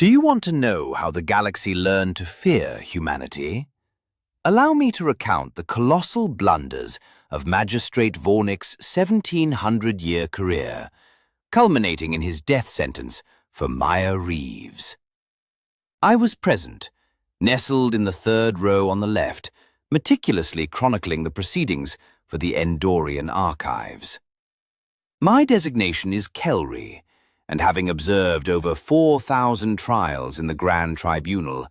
Do you want to know how the galaxy learned to fear humanity? Allow me to recount the colossal blunders of Magistrate Vornik's 1700-year career, culminating in his death sentence for Maya Reeves. I was present, nestled in the third row on the left, meticulously chronicling the proceedings for the Endorian archives. My designation is Kelry, and having observed over 4,000 trials in the Grand Tribunal,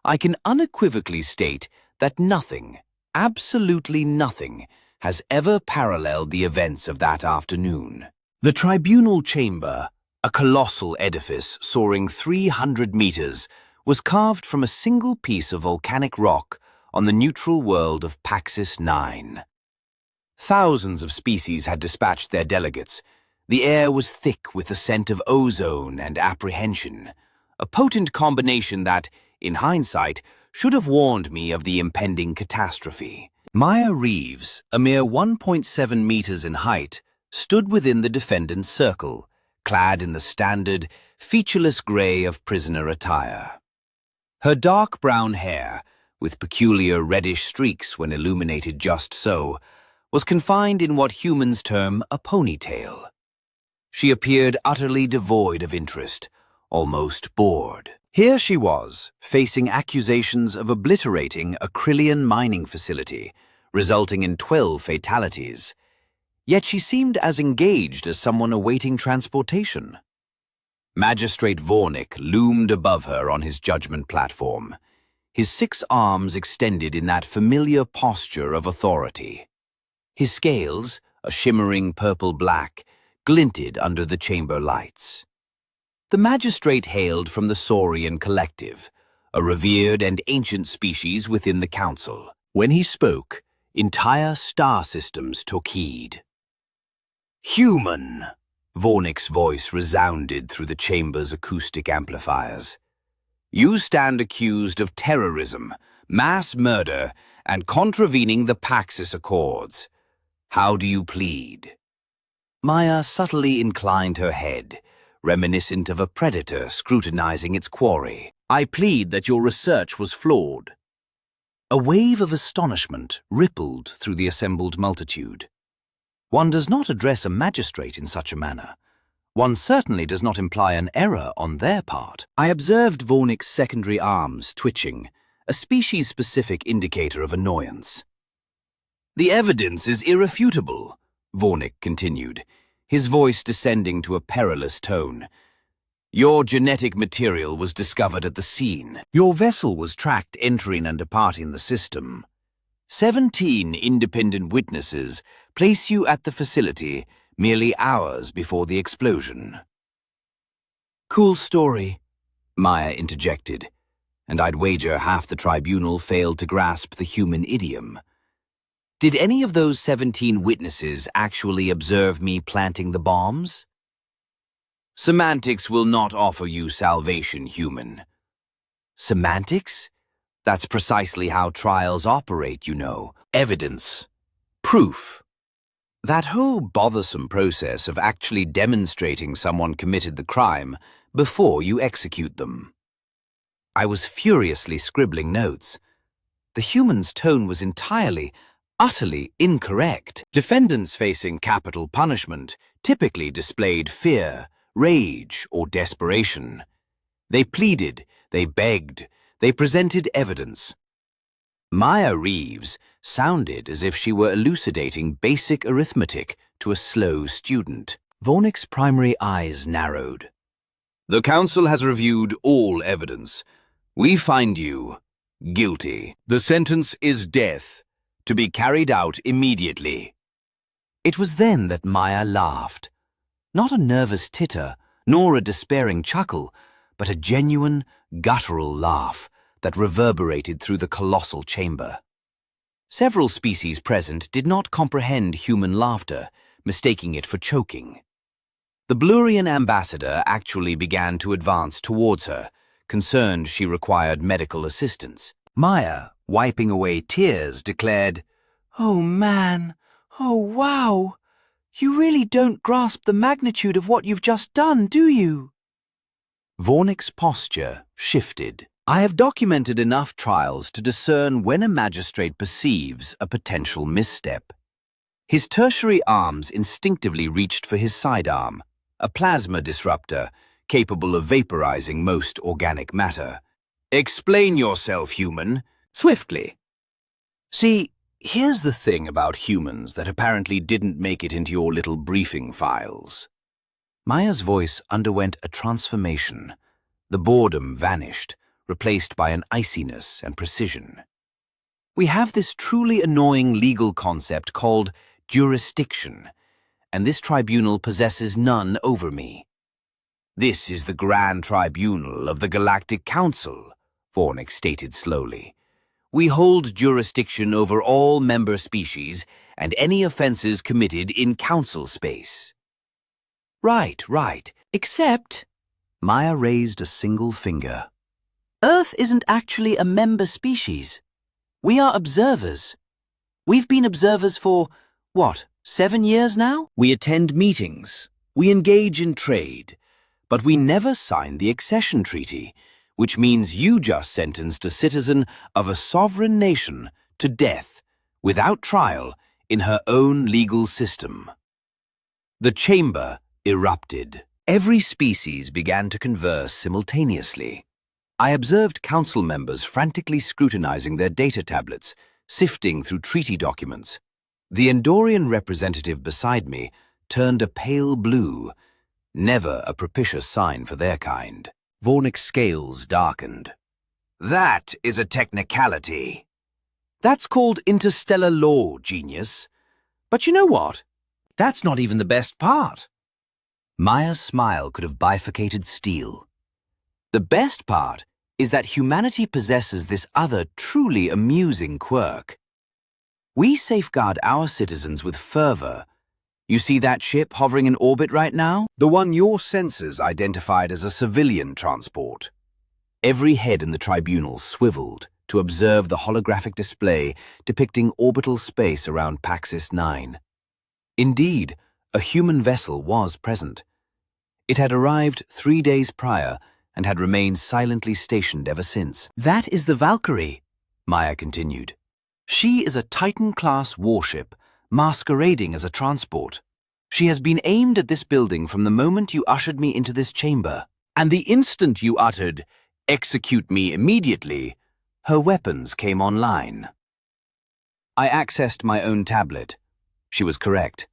I can unequivocally state that nothing, absolutely nothing, has ever paralleled the events of that afternoon. The tribunal chamber, a colossal edifice soaring 300 meters, was carved from a single piece of volcanic rock on the neutral world of Paxis 9. Thousands of species had dispatched their delegates. The air was thick with the scent of ozone and apprehension, a potent combination that, in hindsight, should have warned me of the impending catastrophe. Maya Reeves, a mere 1.7 meters in height, stood within the defendant's circle, clad in the standard, featureless gray of prisoner attire. Her dark brown hair, with peculiar reddish streaks when illuminated just so, was confined in what humans term a ponytail. She appeared utterly devoid of interest, almost bored. Here she was, facing accusations of obliterating a Krillian mining facility, resulting in 12 fatalities. Yet she seemed as engaged as someone awaiting transportation. Magistrate Vornik loomed above her on his judgment platform, his 6 arms extended in that familiar posture of authority. His scales, a shimmering purple-black, glinted under the chamber lights. The magistrate hailed from the Saurian Collective, a revered and ancient species within the Council. When he spoke, entire star systems took heed. "Human!" Vornik's voice resounded through the chamber's acoustic amplifiers. "You stand accused of terrorism, mass murder, and contravening the Paxis Accords. How do you plead?" Maya subtly inclined her head, reminiscent of a predator scrutinizing its quarry. "I plead that your research was flawed." A wave of astonishment rippled through the assembled multitude. One does not address a magistrate in such a manner. One certainly does not imply an error on their part. I observed Vornik's secondary arms twitching, a species-specific indicator of annoyance. "The evidence is irrefutable," Vornik continued, his voice descending to a perilous tone. "Your genetic material was discovered at the scene. Your vessel was tracked entering and departing the system. 17 independent witnesses place you at the facility merely hours before the explosion." "Cool story," Maya interjected, and I'd wager half the tribunal failed to grasp the human idiom. Did any of those 17 witnesses actually observe me planting the bombs? "Semantics will not offer you salvation, human." Semantics? That's precisely how trials operate, you know. Evidence. Proof. That whole bothersome process of actually demonstrating someone committed the crime before you execute them. I was furiously scribbling notes. The human's tone was entirely, utterly incorrect. Defendants facing capital punishment typically displayed fear, rage, or desperation. They pleaded, they begged, they presented evidence. Maya Reeves sounded as if she were elucidating basic arithmetic to a slow student. Vornik's primary eyes narrowed. "The Council has reviewed all evidence. We find you guilty. The sentence is death, to be carried out immediately." It was then that Maya laughed. Not a nervous titter, nor a despairing chuckle, but a genuine, guttural laugh that reverberated through the colossal chamber. Several species present did not comprehend human laughter, mistaking it for choking. The Blurian ambassador actually began to advance towards her, concerned she required medical assistance. Maya, wiping away tears, declared, "Oh man, oh wow, you really don't grasp the magnitude of what you've just done, do you?" Vornik's posture shifted. I have documented enough trials to discern when a magistrate perceives a potential misstep. His tertiary arms instinctively reached for his sidearm, a plasma disruptor capable of vaporizing most organic matter. Explain yourself, human. Swiftly. See, here's the thing about humans that apparently didn't make it into your little briefing files. Maya's voice underwent a transformation. The boredom vanished, replaced by an iciness and precision. We have this truly annoying legal concept called jurisdiction, and this tribunal possesses none over me. This is the Grand Tribunal of the Galactic Council, Vornik stated slowly. We hold jurisdiction over all member species and any offenses committed in council space. Right. Except... Maya raised a single finger. Earth isn't actually a member species. We are observers. We've been observers for, 7 years now? We attend meetings. We engage in trade. But we never signed the accession treaty, which means you just sentenced a citizen of a sovereign nation to death, without trial, in her own legal system. The chamber erupted. Every species began to converse simultaneously. I observed council members frantically scrutinizing their data tablets, sifting through treaty documents. The Endorian representative beside me turned a pale blue, never a propitious sign for their kind. Vornik's scales darkened. That is a technicality. That's called interstellar law, genius. But you know what? That's not even the best part. Maya's smile could have bifurcated steel. The best part is that humanity possesses this other truly amusing quirk. We safeguard our citizens with fervor. You see that ship hovering in orbit right now? The one your sensors identified as a civilian transport. Every head in the tribunal swiveled to observe the holographic display depicting orbital space around Paxis 9. Indeed, a human vessel was present. It had arrived 3 days prior and had remained silently stationed ever since. That is the Valkyrie, Maya continued. She is a Titan-class warship, masquerading as a transport. She has been aimed at this building from the moment you ushered me into this chamber. And the instant you uttered, "Execute me immediately," her weapons came online. I accessed my own tablet. She was correct.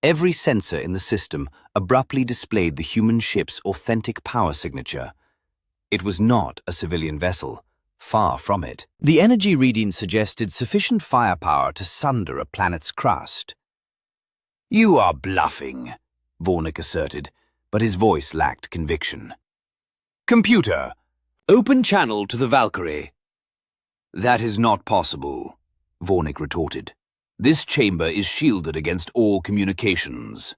Every sensor in the system abruptly displayed the human ship's authentic power signature. It was not a civilian vessel. Far from it. The energy reading suggested sufficient firepower to sunder a planet's crust. You are bluffing, Vornik asserted, but his voice lacked conviction. Computer, open channel to the Valkyrie. That is not possible, Vornik retorted. This chamber is shielded against all communications.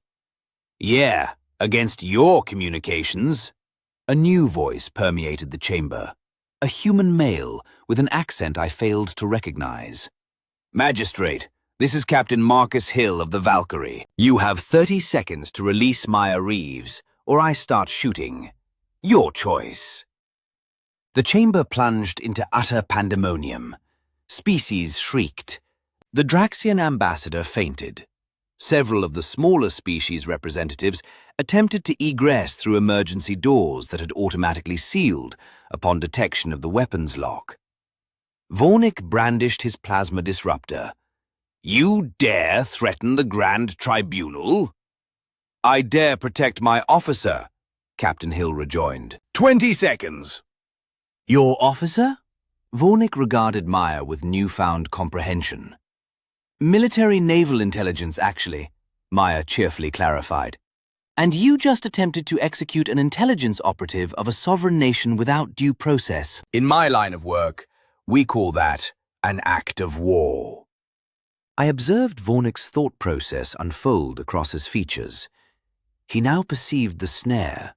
Yeah, against your communications. A new voice permeated the chamber. A human male with an accent I failed to recognize. Magistrate, this is Captain Marcus Hill of the Valkyrie. You have 30 seconds to release Maya Reeves, or I start shooting. Your choice. The chamber plunged into utter pandemonium. Species shrieked. The Draxian ambassador fainted. Several of the smaller species representatives attempted to egress through emergency doors that had automatically sealed upon detection of the weapons lock. Vornik brandished his plasma disruptor. You dare threaten the Grand Tribunal? I dare protect my officer, Captain Hill rejoined. 20 seconds. Your officer? Vornik regarded Maya with newfound comprehension. Military naval intelligence, actually, Maya cheerfully clarified. And you just attempted to execute an intelligence operative of a sovereign nation without due process. In my line of work, we call that an act of war. I observed Vornik's thought process unfold across his features. He now perceived the snare.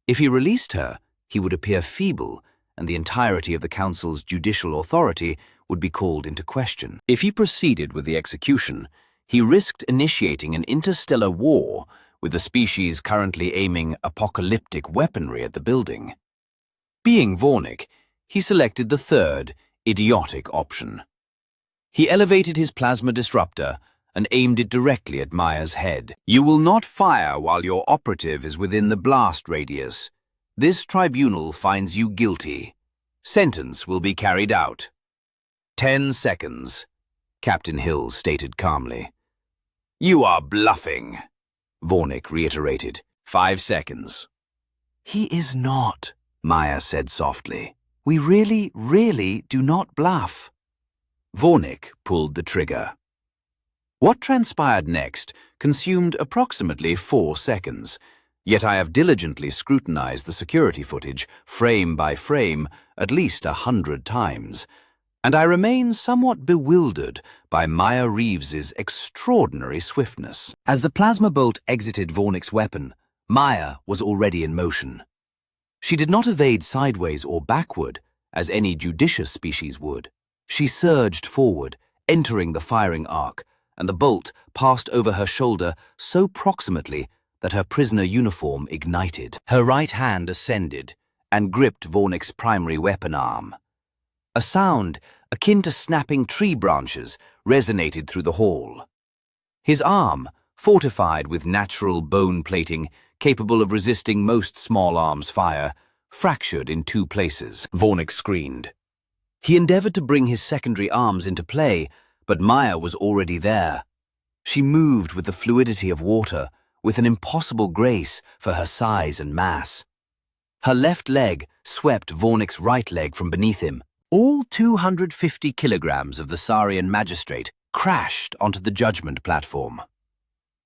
If he released her, he would appear feeble, and the entirety of the Council's judicial authority would be called into question. If he proceeded with the execution, he risked initiating an interstellar war with the species currently aiming apocalyptic weaponry at the building. Being Vornik, he selected the third, idiotic option. He elevated his plasma disruptor and aimed it directly at Maya's head. "You will not fire while your operative is within the blast radius. This tribunal finds you guilty. Sentence will be carried out." 10 seconds, Captain Hill stated calmly. "You are bluffing," Vornik reiterated. 5 seconds. "He is not," Maya said softly. "We really do not bluff." Vornik pulled the trigger. What transpired next consumed approximately 4 seconds, yet I have diligently scrutinized the security footage, frame by frame, at least 100 times, and I remain somewhat bewildered by Maya Reeves's extraordinary swiftness. As the plasma bolt exited Vornik's weapon, Maya was already in motion. She did not evade sideways or backward, as any judicious species would. She surged forward, entering the firing arc, and the bolt passed over her shoulder so proximately that her prisoner uniform ignited. Her right hand ascended and gripped Vornik's primary weapon arm. A sound, akin to snapping tree branches, resonated through the hall. His arm, fortified with natural bone plating, capable of resisting most small arms' fire, fractured in 2 places. Vornik screamed. He endeavored to bring his secondary arms into play, but Maya was already there. She moved with the fluidity of water, with an impossible grace for her size and mass. Her left leg swept Vornik's right leg from beneath him. All 250 kilograms of the Saurian magistrate crashed onto the judgment platform.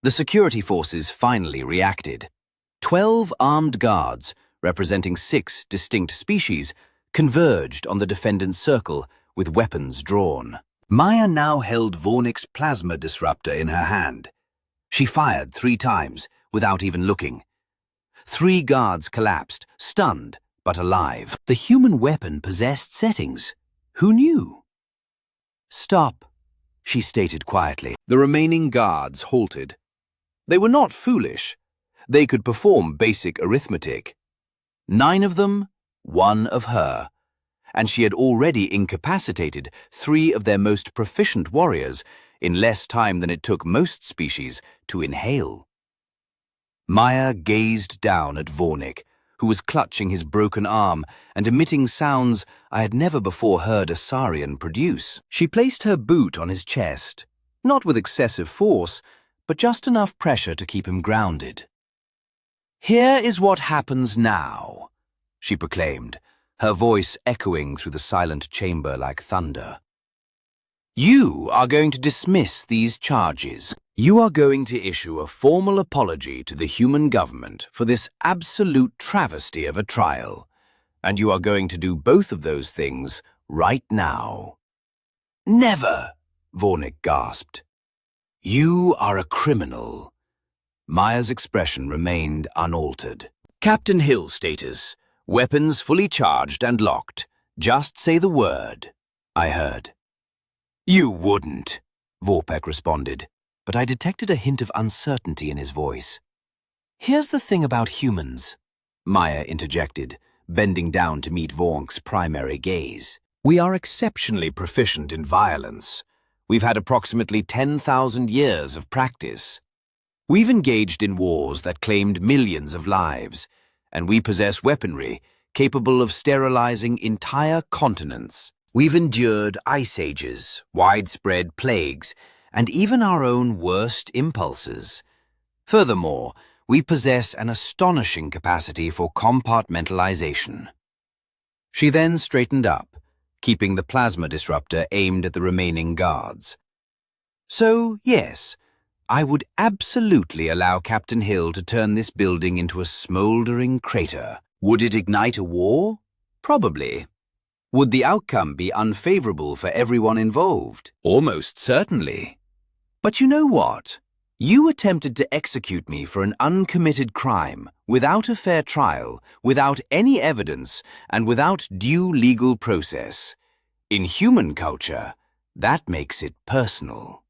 The security forces finally reacted. 12 armed guards, representing 6 distinct species, converged on the defendant's circle with weapons drawn. Maya now held Vornik's plasma disruptor in her hand. She fired 3 times, without even looking. 3 guards collapsed, stunned, but alive. The human weapon possessed settings. Who knew? "Stop," she stated quietly. The remaining guards halted. They were not foolish. They could perform basic arithmetic. 9 of them, 1 of her. And she had already incapacitated 3 of their most proficient warriors in less time than it took most species to inhale. Maya gazed down at Vornik, who was clutching his broken arm and emitting sounds I had never before heard a Saurian produce. She placed her boot on his chest, not with excessive force, but just enough pressure to keep him grounded. "Here is what happens now," she proclaimed, her voice echoing through the silent chamber like thunder. "You are going to dismiss these charges. You are going to issue a formal apology to the human government for this absolute travesty of a trial, and you are going to do both of those things right now." "Never," Vornik gasped. "You are a criminal." Maya's expression remained unaltered. "Captain Hill status. Weapons fully charged and locked. Just say the word," I heard. "You wouldn't," Vorpek responded, but I detected a hint of uncertainty in his voice. "Here's the thing about humans," Maya interjected, bending down to meet Vornk's primary gaze. "We are exceptionally proficient in violence. We've had approximately 10,000 years of practice. We've engaged in wars that claimed millions of lives, and we possess weaponry capable of sterilizing entire continents. We've endured ice ages, widespread plagues, and even our own worst impulses. Furthermore, we possess an astonishing capacity for compartmentalization." She then straightened up, keeping the plasma disruptor aimed at the remaining guards. "So, yes, I would absolutely allow Captain Hill to turn this building into a smoldering crater. Would it ignite a war? Probably. Would the outcome be unfavorable for everyone involved? Almost certainly. But you know what? You attempted to execute me for an uncommitted crime, without a fair trial, without any evidence, and without due legal process. In human culture, that makes it personal."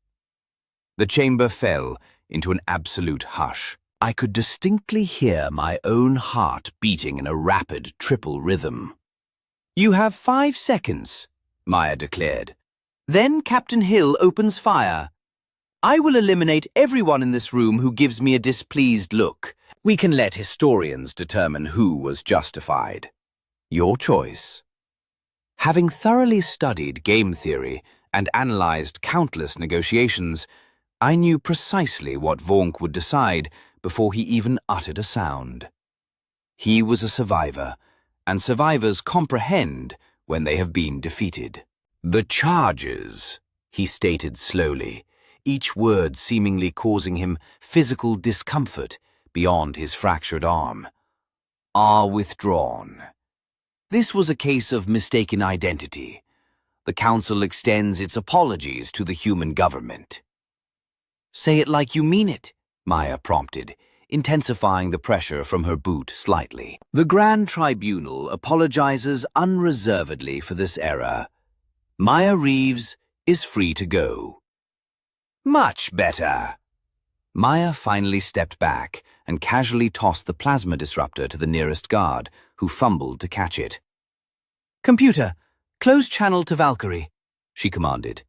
The chamber fell into an absolute hush. I could distinctly hear my own heart beating in a rapid triple rhythm. "You have 5 seconds," Maya declared. "Then Captain Hill opens fire. I will eliminate everyone in this room who gives me a displeased look. We can let historians determine who was justified. Your choice." Having thoroughly studied game theory and analyzed countless negotiations, I knew precisely what Vonk would decide before he even uttered a sound. He was a survivor, and survivors comprehend when they have been defeated. "The charges," he stated slowly, each word seemingly causing him physical discomfort beyond his fractured arm, "are withdrawn. This was a case of mistaken identity. The Council extends its apologies to the human government." "Say it like you mean it," Maya prompted, intensifying the pressure from her boot slightly. "The Grand Tribunal apologizes unreservedly for this error. Maya Reeves is free to go." "Much better." Maya finally stepped back and casually tossed the plasma disruptor to the nearest guard, who fumbled to catch it. "Computer, close channel to Valkyrie," she commanded.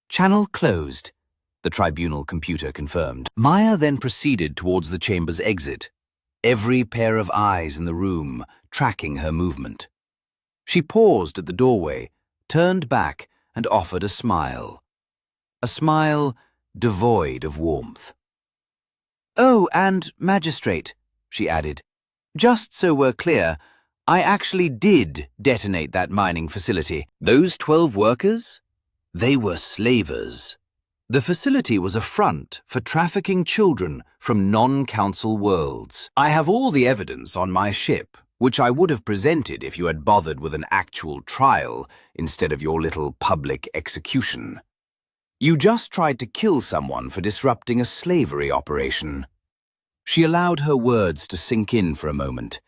"Channel closed," the tribunal computer confirmed. Maya then proceeded towards the chamber's exit, every pair of eyes in the room tracking her movement. She paused at the doorway, turned back, and offered a smile. A smile devoid of warmth. "Oh, and Magistrate," she added, "just so we're clear, I actually did detonate that mining facility." "Those 12 workers? They were slavers. The facility was a front for trafficking children from non-council worlds. I have all the evidence on my ship, which I would have presented if you had bothered with an actual trial instead of your little public execution. You just tried to kill someone for disrupting a slavery operation." She allowed her words to sink in for a moment.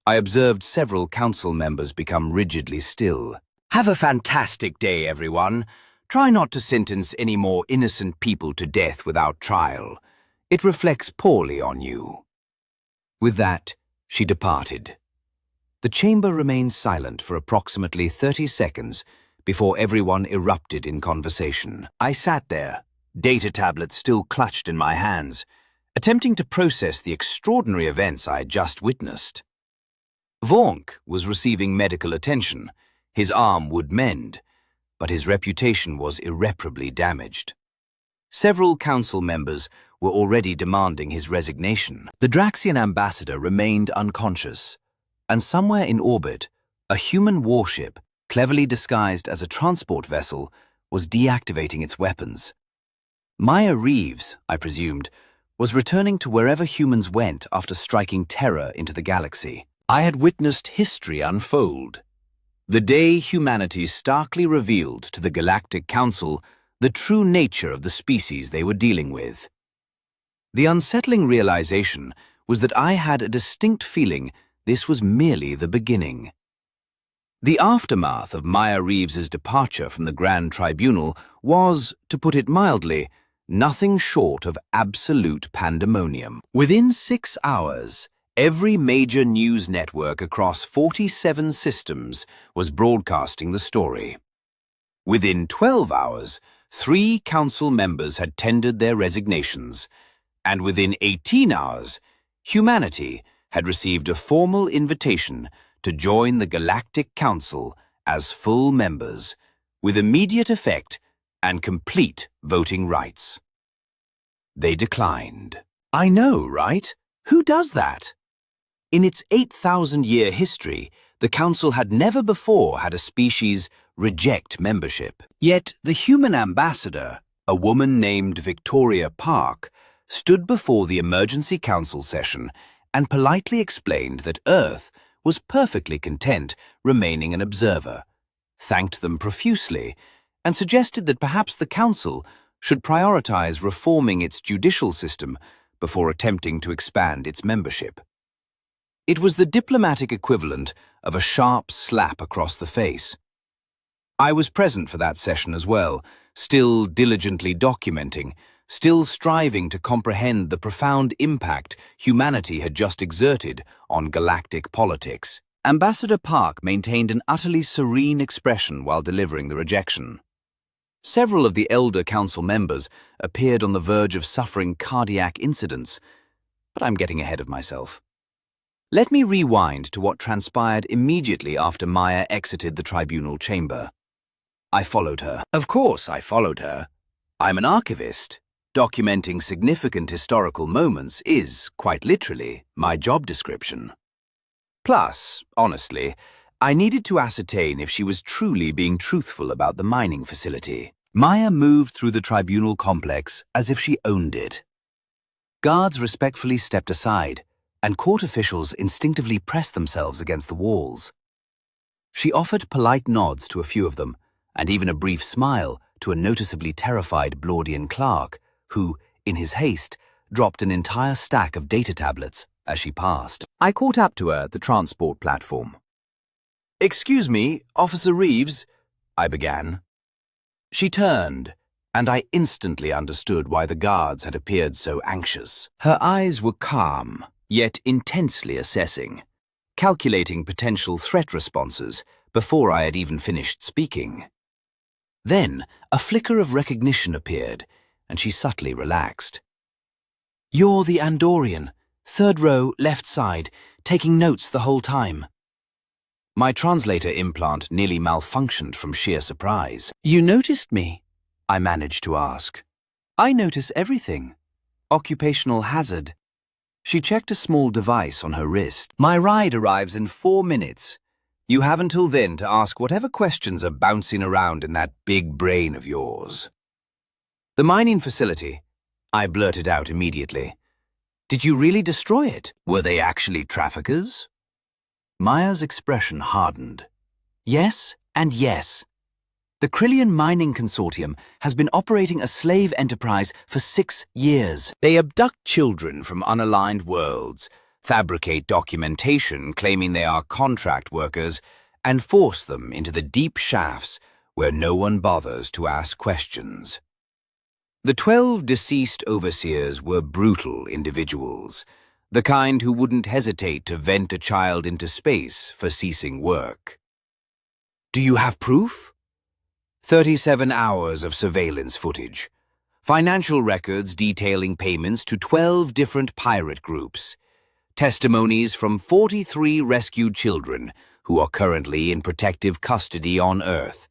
I observed several council members become rigidly still. "Have a fantastic day, everyone. Try not to sentence any more innocent people to death without trial. It reflects poorly on you." With that, she departed. The chamber remained silent for approximately 30 seconds before everyone erupted in conversation. I sat there, data tablets still clutched in my hands, attempting to process the extraordinary events I had just witnessed. Vonk was receiving medical attention. His arm would mend, but his reputation was irreparably damaged. Several council members were already demanding his resignation. The Draxian ambassador remained unconscious, and somewhere in orbit, a human warship, cleverly disguised as a transport vessel, was deactivating its weapons. Maya Reeves, I presumed, was returning to wherever humans went after striking terror into the galaxy. I had witnessed history unfold. The day humanity starkly revealed to the Galactic Council the true nature of the species they were dealing with. The unsettling realization was that I had a distinct feeling this was merely the beginning. The aftermath of Maya Reeves's departure from the Grand Tribunal was, to put it mildly, nothing short of absolute pandemonium. Within 6 hours, every major news network across 47 systems was broadcasting the story. Within 12 hours, 3 council members had tendered their resignations, and within 18 hours, humanity had received a formal invitation to join the Galactic Council as full members, with immediate effect and complete voting rights. They declined. I know, right? Who does that? In its 8,000-year history, the Council had never before had a species reject membership. Yet the human ambassador, a woman named Victoria Park, stood before the emergency council session and politely explained that Earth was perfectly content remaining an observer, thanked them profusely, and suggested that perhaps the Council should prioritize reforming its judicial system before attempting to expand its membership. It was the diplomatic equivalent of a sharp slap across the face. I was present for that session as well, still diligently documenting, still striving to comprehend the profound impact humanity had just exerted on galactic politics. Ambassador Park maintained an utterly serene expression while delivering the rejection. Several of the elder council members appeared on the verge of suffering cardiac incidents, but I'm getting ahead of myself. Let me rewind to what transpired immediately after Maya exited the tribunal chamber. I followed her. Of course I followed her. I'm an archivist. Documenting significant historical moments is, quite literally, my job description. Plus, honestly, I needed to ascertain if she was truly being truthful about the mining facility. Maya moved through the tribunal complex as if she owned it. Guards respectfully stepped aside, and court officials instinctively pressed themselves against the walls. She offered polite nods to a few of them, and even a brief smile to a noticeably terrified Blordian clerk, who, in his haste, dropped an entire stack of data tablets as she passed. I caught up to her at the transport platform. "Excuse me, Officer Reeves," I began. She turned, and I instantly understood why the guards had appeared so anxious. Her eyes were calm, yet intensely assessing, calculating potential threat responses before I had even finished speaking. Then a flicker of recognition appeared, and she subtly relaxed. "You're the Andorian, third row, left side, taking notes the whole time." My translator implant nearly malfunctioned from sheer surprise. "You noticed me?" I managed to ask. "I notice everything. Occupational hazard." She checked a small device on her wrist. "My ride arrives in 4 minutes. You have until then to ask whatever questions are bouncing around in that big brain of yours." "The mining facility," I blurted out immediately. "Did you really destroy it? Were they actually traffickers?" Maya's expression hardened. "Yes and yes. The Krillian Mining Consortium has been operating a slave enterprise for 6 years. They abduct children from unaligned worlds, fabricate documentation claiming they are contract workers, and force them into the deep shafts where no one bothers to ask questions. The 12 deceased overseers were brutal individuals, the kind who wouldn't hesitate to vent a child into space for ceasing work. Do you have proof? 37 hours of surveillance footage, financial records detailing payments to 12 different pirate groups, testimonies from 43 rescued children who are currently in protective custody on Earth,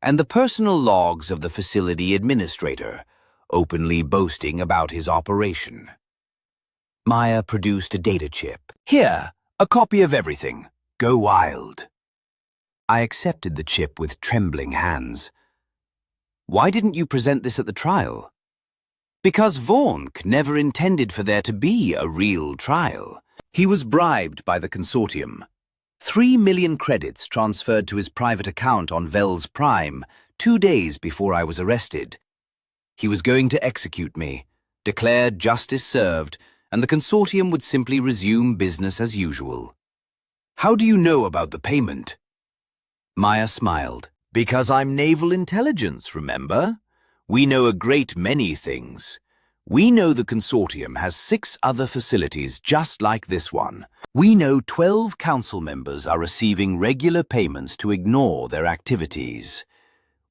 and the personal logs of the facility administrator, openly boasting about his operation. Maya produced a data chip. "Here, a copy of everything. Go wild." I accepted the chip with trembling hands. "Why didn't you present this at the trial?" "Because Vaughnk never intended for there to be a real trial. He was bribed by the consortium. 3 million credits transferred to his private account on Vel's Prime 2 days before I was arrested. He was going to execute me, declared justice served, and the consortium would simply resume business as usual." "How do you know about the payment?" Maya smiled. "Because I'm naval intelligence, remember? We know a great many things. We know the consortium has 6 other facilities just like this one. We know 12 council members are receiving regular payments to ignore their activities.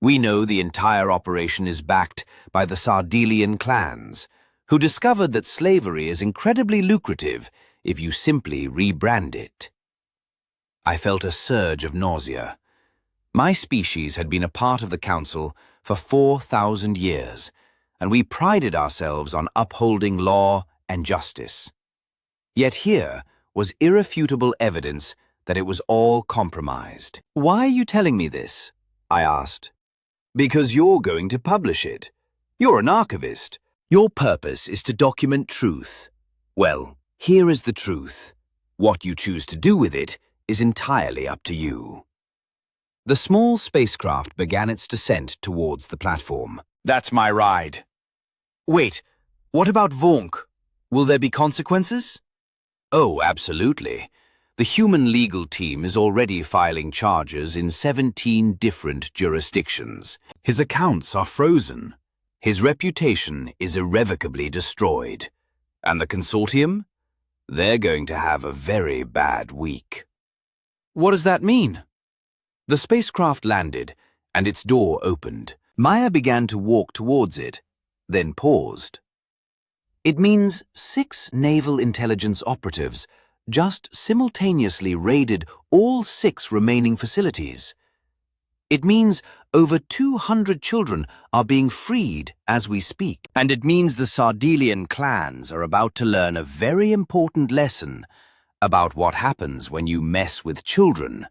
We know the entire operation is backed by the Sardelian clans, who discovered that slavery is incredibly lucrative if you simply rebrand it." I felt a surge of nausea. My species had been a part of the Council for 4,000 years, and we prided ourselves on upholding law and justice. Yet here was irrefutable evidence that it was all compromised. "Why are you telling me this?" I asked. "Because you're going to publish it. You're an archivist. Your purpose is to document truth. Well, here is the truth. What you choose to do with it is entirely up to you." The small spacecraft began its descent towards the platform. "That's my ride." "Wait, what about Vaughnk? Will there be consequences?" "Oh, absolutely. The human legal team is already filing charges in 17 different jurisdictions. His accounts are frozen. His reputation is irrevocably destroyed. And the consortium? They're going to have a very bad week. What does that mean? The spacecraft landed, and its door opened. Maya began to walk towards it, then paused. It means 6 naval intelligence operatives just simultaneously raided all 6 remaining facilities. It means over 200 children are being freed as we speak. And it means the Sardelian clans are about to learn a very important lesson about what happens when you mess with children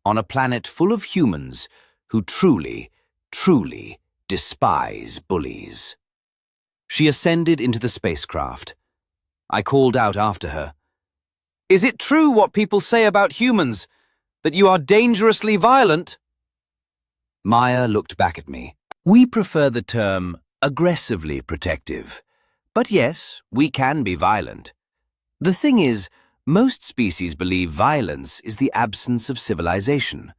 on a planet full of humans who truly, truly despise bullies. She ascended into the spacecraft. I called out after her, "Is it true what people say about humans, that you are dangerously violent?" Maya looked back at me. We prefer the term aggressively protective. But yes, we can be violent. The thing is, most species believe violence is the absence of civilization.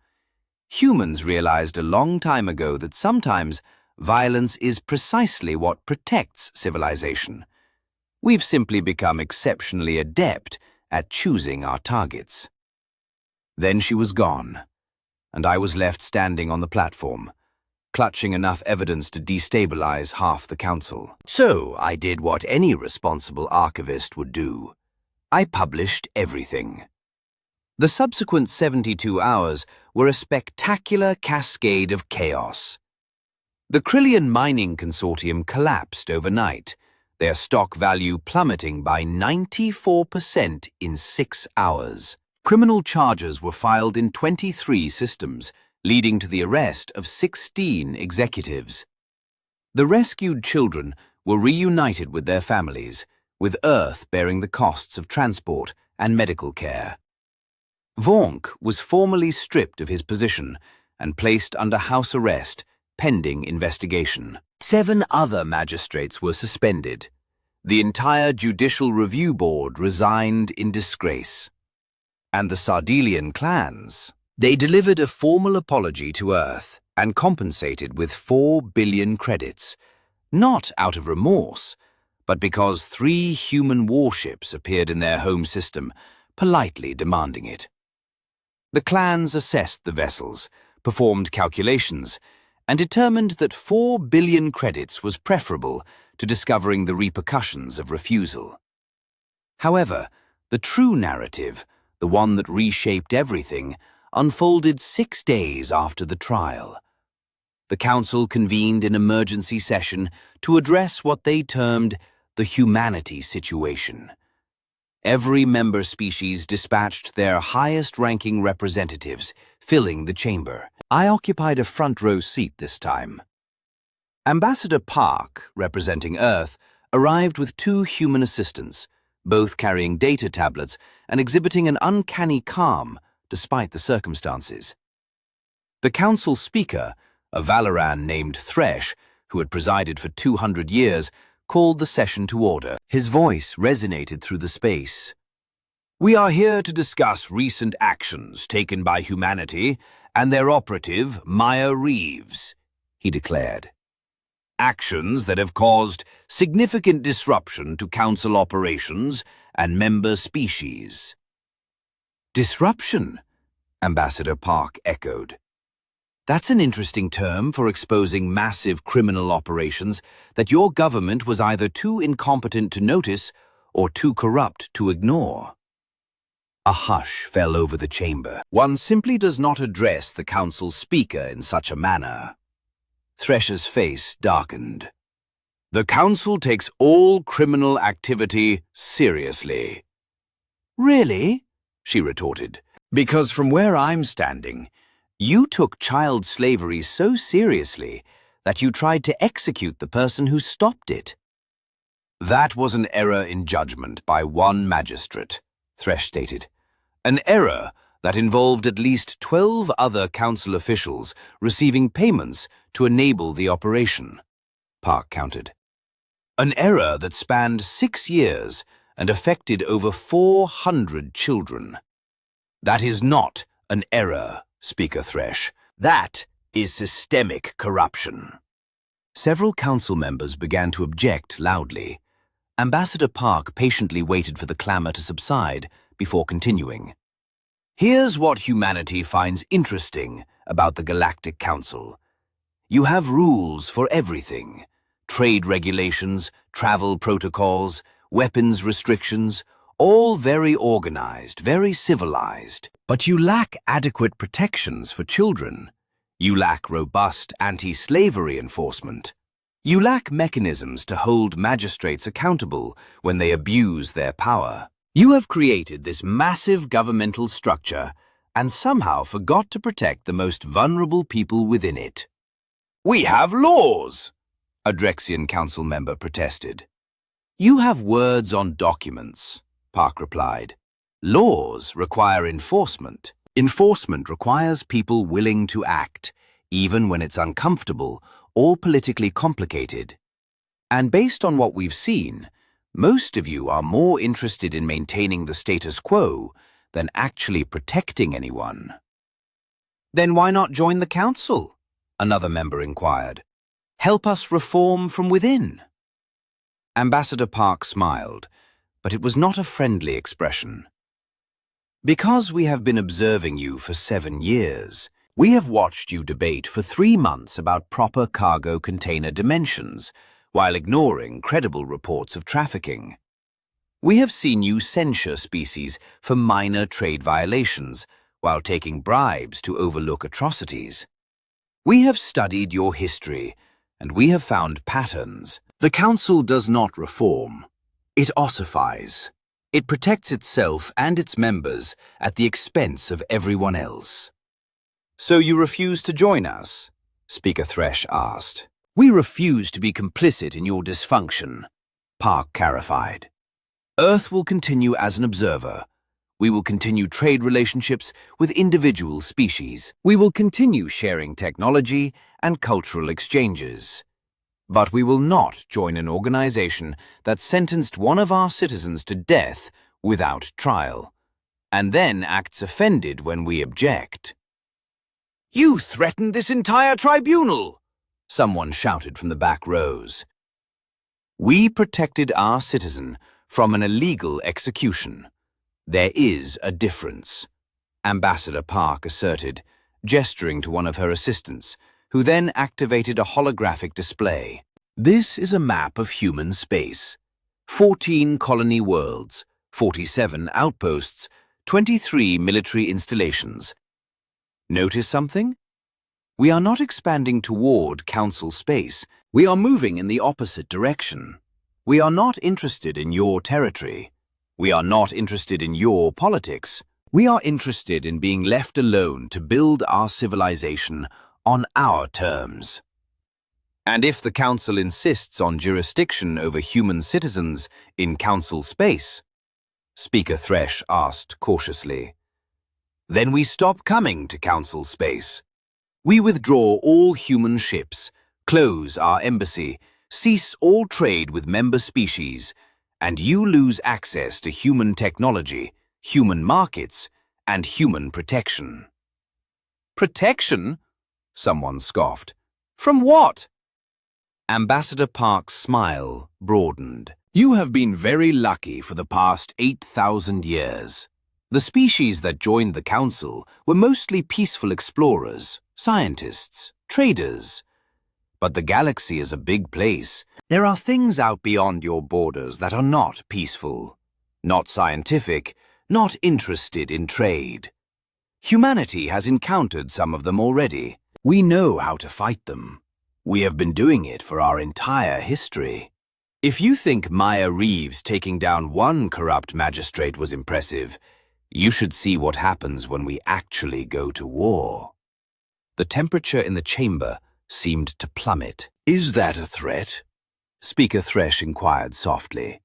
Humans realized a long time ago that sometimes violence is precisely what protects civilization. We've simply become exceptionally adept at choosing our targets. Then she was gone, and I was left standing on the platform, clutching enough evidence to destabilize half the council. So I did what any responsible archivist would do. I published everything. The subsequent 72 hours were a spectacular cascade of chaos. The Krillian Mining Consortium collapsed overnight, their stock value plummeting by 94% in 6 hours. Criminal charges were filed in 23 systems, leading to the arrest of 16 executives. The rescued children were reunited with their families, with Earth bearing the costs of transport and medical care. Vonk was formally stripped of his position and placed under house arrest, pending investigation. 7 other magistrates were suspended. The entire Judicial Review Board resigned in disgrace. And the Sardelian clans, they delivered a formal apology to Earth and compensated with 4 billion credits, not out of remorse, but because 3 human warships appeared in their home system, politely demanding it. The clans assessed the vessels, performed calculations, and determined that 4 billion credits was preferable to discovering the repercussions of refusal. However, the true narrative, the one that reshaped everything, unfolded 6 days after the trial. The council convened an emergency session to address what they termed the humanity situation. Every member species dispatched their highest-ranking representatives, filling the chamber. I occupied a front-row seat this time. Ambassador Park, representing Earth, arrived with 2 human assistants, both carrying data tablets and exhibiting an uncanny calm despite the circumstances. The council speaker, a Valoran named Thresh, who had presided for 200 years, called the session to order. His voice resonated through the space. "We are here to discuss recent actions taken by humanity and their operative, Maya Reeves," he declared. "Actions that have caused significant disruption to Council operations and member species." "Disruption?" Ambassador Park echoed. "That's an interesting term for exposing massive criminal operations that your government was either too incompetent to notice or too corrupt to ignore." A hush fell over the chamber. "One simply does not address the council speaker in such a manner." Thresh's face darkened. "The council takes all criminal activity seriously." "Really?" she retorted. "Because from where I'm standing, you took child slavery so seriously that you tried to execute the person who stopped it." "That was an error in judgment by one magistrate," Thresh stated. "An error that involved at least 12 other council officials receiving payments to enable the operation," Park counted. "An error that spanned 6 years and affected over 400 children. That is not an error, Speaker Thresh. That is systemic corruption." Several council members began to object loudly. Ambassador Park patiently waited for the clamor to subside before continuing. Here's what humanity finds interesting about the Galactic Council. You have rules for everything. Trade regulations, travel protocols, weapons restrictions, all very organized, very civilized. But you lack adequate protections for children. You lack robust anti-slavery enforcement. You lack mechanisms to hold magistrates accountable when they abuse their power. You have created this massive governmental structure and somehow forgot to protect the most vulnerable people within it. "We have laws," a Drexian council member protested. "You have words on documents," Park replied. "Laws require enforcement. Enforcement requires people willing to act, even when it's uncomfortable or politically complicated. And based on what we've seen, most of you are more interested in maintaining the status quo than actually protecting anyone." "Then why not join the council?" another member inquired. "Help us reform from within." Ambassador Park smiled, but it was not a friendly expression. "Because we have been observing you for 7 years, we have watched you debate for 3 months about proper cargo container dimensions, while ignoring credible reports of trafficking. We have seen you censure species for minor trade violations, while taking bribes to overlook atrocities. We have studied your history, and we have found patterns. The Council does not reform. It ossifies. It protects itself and its members at the expense of everyone else." "So you refuse to join us?" Speaker Thresh asked. "We refuse to be complicit in your dysfunction," Park clarified. "Earth will continue as an observer. We will continue trade relationships with individual species. We will continue sharing technology and cultural exchanges. But we will not join an organization that sentenced one of our citizens to death without trial, and then acts offended when we object." "You threatened this entire tribunal!" someone shouted from the back rows. "We protected our citizen from an illegal execution. There is a difference," Ambassador Park asserted, gesturing to one of her assistants, who then activated a holographic display. "This is a map of human space. 14 colony worlds, 47 outposts, 23 military installations. Notice something? We are not expanding toward Council space. We are moving in the opposite direction. We are not interested in your territory. We are not interested in your politics. We are interested in being left alone to build our civilization on our terms. And if the Council insists on jurisdiction over human citizens in Council space," Speaker Thresh asked cautiously, "then we stop coming to Council space. We withdraw all human ships, close our embassy, cease all trade with member species, and you lose access to human technology, human markets, and human protection." "Protection?" someone scoffed. "From what?" Ambassador Park's smile broadened. "You have been very lucky for the past 8,000 years. The species that joined the Council were mostly peaceful explorers, scientists, traders. But the galaxy is a big place. There are things out beyond your borders that are not peaceful, not scientific, not interested in trade. Humanity has encountered some of them already. We know how to fight them. We have been doing it for our entire history. If you think Maya Reeves taking down one corrupt magistrate was impressive, you should see what happens when we actually go to war." The temperature in the chamber seemed to plummet. "Is that a threat?" Speaker Thresh inquired softly.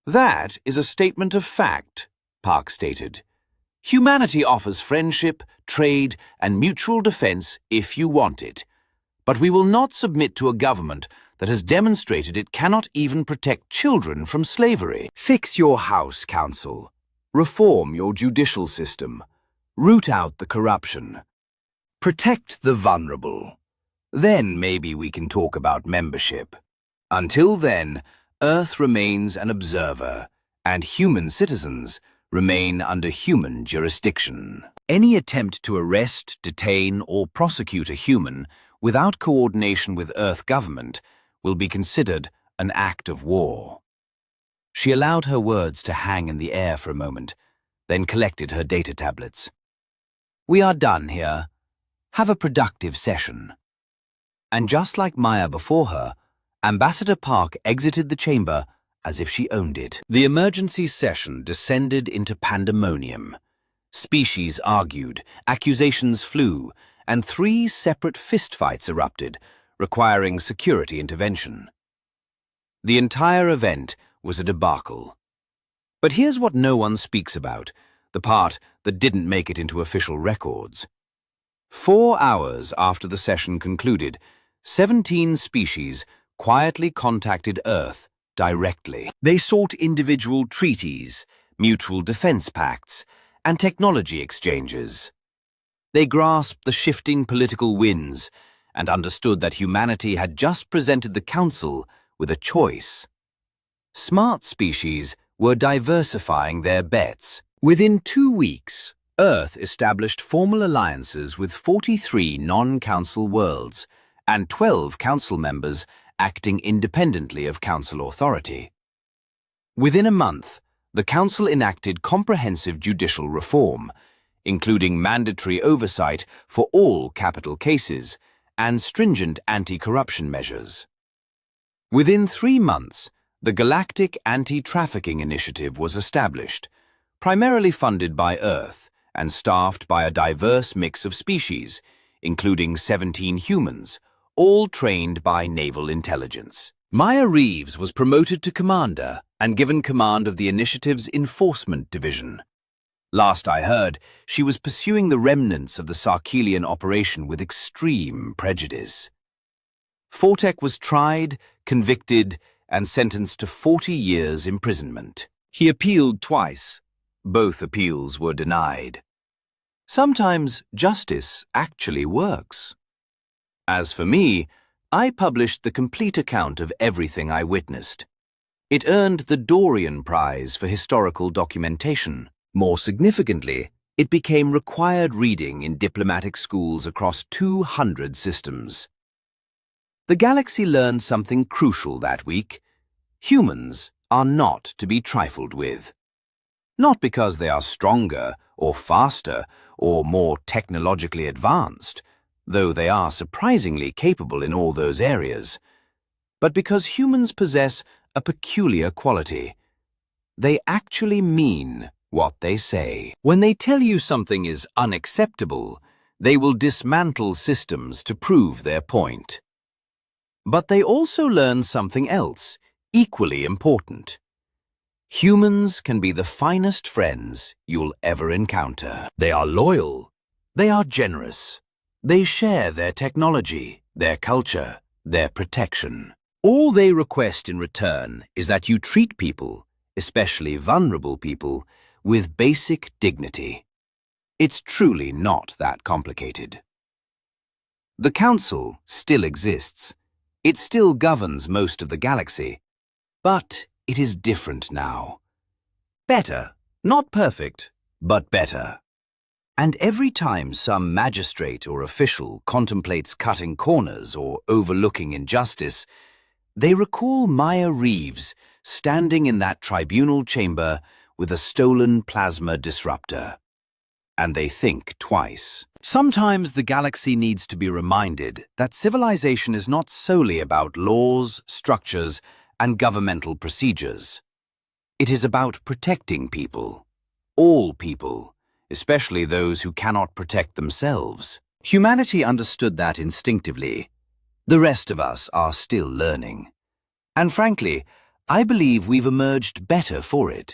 "That is a statement of fact," Park stated. "Humanity offers friendship, trade, and mutual defense if you want it. But we will not submit to a government that has demonstrated it cannot even protect children from slavery. Fix your house, Council. Reform your judicial system. Root out the corruption. Protect the vulnerable. Then maybe we can talk about membership. Until then, Earth remains an observer, and human citizens remain under human jurisdiction. Any attempt to arrest, detain, or prosecute a human without coordination with Earth government will be considered an act of war. She allowed her words to hang in the air for a moment, then collected her data tablets. We are done here. Have a productive session. And just like Maya before her, Ambassador Park exited the chamber as if she owned it. The emergency session descended into pandemonium. Species argued, accusations flew, and 3 separate fistfights erupted, requiring security intervention. The entire event was a debacle. But here's what no one speaks about, the part that didn't make it into official records. 4 hours after the session concluded, 17 species quietly contacted Earth directly. They sought individual treaties, mutual defense pacts, and technology exchanges. They grasped the shifting political winds and understood that humanity had just presented the Council with a choice. Smart species were diversifying their bets. Within 2 weeks, Earth established formal alliances with 43 non-Council worlds and 12 Council members acting independently of Council authority. Within a month, the Council enacted comprehensive judicial reform, including mandatory oversight for all capital cases and stringent anti-corruption measures. Within 3 months, the Galactic Anti-Trafficking Initiative was established, primarily funded by Earth and staffed by a diverse mix of species, including 17 humans, all trained by naval intelligence. Maya Reeves was promoted to commander and given command of the initiative's enforcement division. Last I heard, she was pursuing the remnants of the Sarkelian operation with extreme prejudice. Fortek was tried, convicted, and sentenced to 40 years imprisonment. He appealed twice. Both appeals were denied. Sometimes justice actually works. As for me, I published the complete account of everything I witnessed. It earned the Dorian Prize for historical documentation. More significantly, it became required reading in diplomatic schools across 200 systems. The galaxy learned something crucial that week. Humans are not to be trifled with. Not because they are stronger or faster or more technologically advanced, though they are surprisingly capable in all those areas, but because humans possess a peculiar quality. They actually mean what they say. When they tell you something is unacceptable, they will dismantle systems to prove their point. But they also learn something else, equally important. Humans can be the finest friends you'll ever encounter. They are loyal. They are generous. They share their technology, their culture, their protection. All they request in return is that you treat people, especially vulnerable people, with basic dignity. It's truly not that complicated. The Council still exists. It still governs most of the galaxy. But it is different now. Better. Not perfect, but better. And every time some magistrate or official contemplates cutting corners or overlooking injustice, they recall Maya Reeves standing in that tribunal chamber with a stolen plasma disruptor. And they think twice. Sometimes the galaxy needs to be reminded that civilization is not solely about laws, structures, and governmental procedures. It is about protecting people. All people. Especially those who cannot protect themselves. Humanity understood that instinctively. The rest of us are still learning. And frankly, I believe we've emerged better for it.